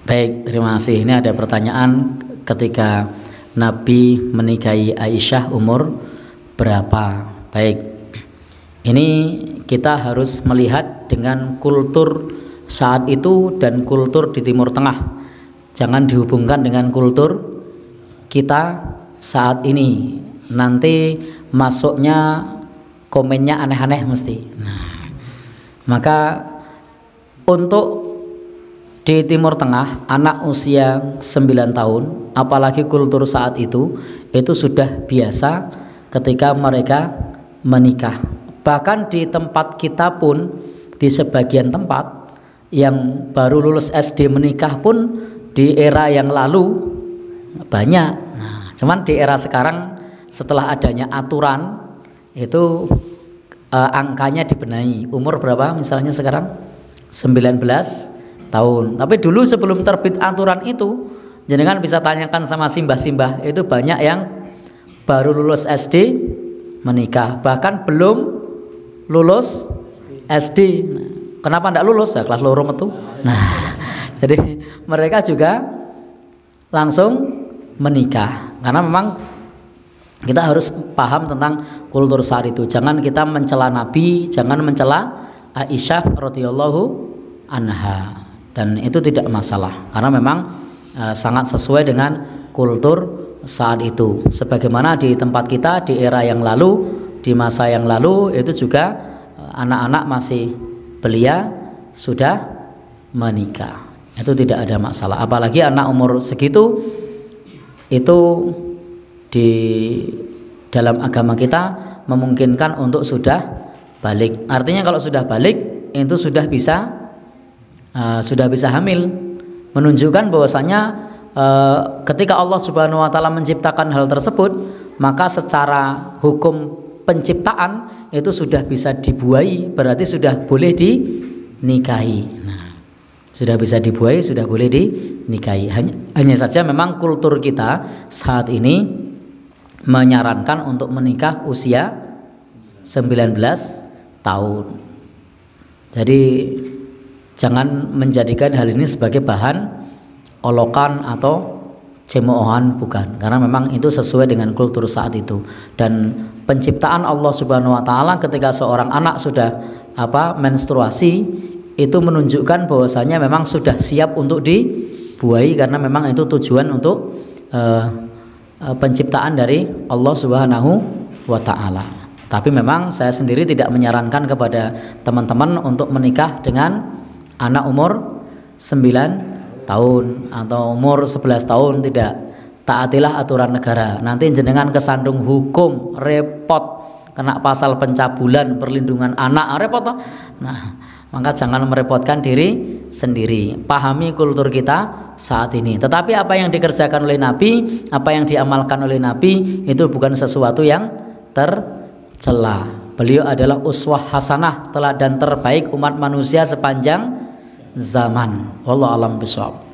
Baik, terima kasih. Ini ada pertanyaan, ketika Nabi menikahi Aisyah umur berapa? Baik, ini kita harus melihat dengan kultur saat itu dan kultur di Timur Tengah. Jangan dihubungkan dengan kultur kita saat ini. Nanti masuknya komennya aneh-aneh mesti. Nah, maka untuk di Timur Tengah, anak usia 9 tahun, apalagi kultur saat itu sudah biasa ketika mereka menikah. Bahkan di tempat kita pun, di sebagian tempat yang baru lulus SD menikah pun di era yang lalu banyak. Nah, cuman di era sekarang setelah adanya aturan itu angkanya dibenahi. Umur berapa misalnya sekarang? 19 tahun. Tapi dulu sebelum terbit aturan itu, jenengan bisa tanyakan sama simbah-simbah, itu banyak yang baru lulus SD menikah, bahkan belum lulus SD. Kenapa tidak lulus? Ya kelas loro metu. Nah, jadi mereka juga langsung menikah, karena memang kita harus paham tentang kultur saat itu. Jangan kita mencela Nabi, jangan mencela Aisyah radhiyallahu anha. Dan itu tidak masalah, karena memang sangat sesuai dengan kultur saat itu. Sebagaimana di tempat kita di era yang lalu, di masa yang lalu itu juga anak-anak masih belia sudah menikah. Itu tidak ada masalah. Apalagi anak umur segitu itu di dalam agama kita memungkinkan untuk sudah balik. Artinya kalau sudah balik itu sudah bisa hamil, menunjukkan bahwasanya ketika Allah Subhanahu wa taala menciptakan hal tersebut, maka secara hukum penciptaan itu sudah bisa dibuai, berarti sudah boleh dinikahi. Nah, sudah bisa dibuai, sudah boleh dinikahi. Hanya saja memang kultur kita saat ini menyarankan untuk menikah usia 19 tahun. Jadi jangan menjadikan hal ini sebagai bahan olokan atau cemoohan, bukan, karena memang itu sesuai dengan kultur saat itu. Dan penciptaan Allah Subhanahu wa taala ketika seorang anak sudah menstruasi itu menunjukkan bahwasanya memang sudah siap untuk dibuai, karena memang itu tujuan untuk penciptaan dari Allah Subhanahu wa taala. Tapi memang saya sendiri tidak menyarankan kepada teman-teman untuk menikah dengan anak umur 9 tahun atau umur 11 tahun, tidak. Taatilah aturan negara. Nanti jenengan kesandung hukum, repot, kena pasal pencabulan, perlindungan anak, repot toh. Nah, maka jangan merepotkan diri sendiri. Pahami kultur kita saat ini. Tetapi apa yang dikerjakan oleh Nabi, apa yang diamalkan oleh Nabi itu bukan sesuatu yang tercela. Beliau adalah uswah hasanah, teladan terbaik umat manusia sepanjang zaman. Wallahu a'lam bishawab.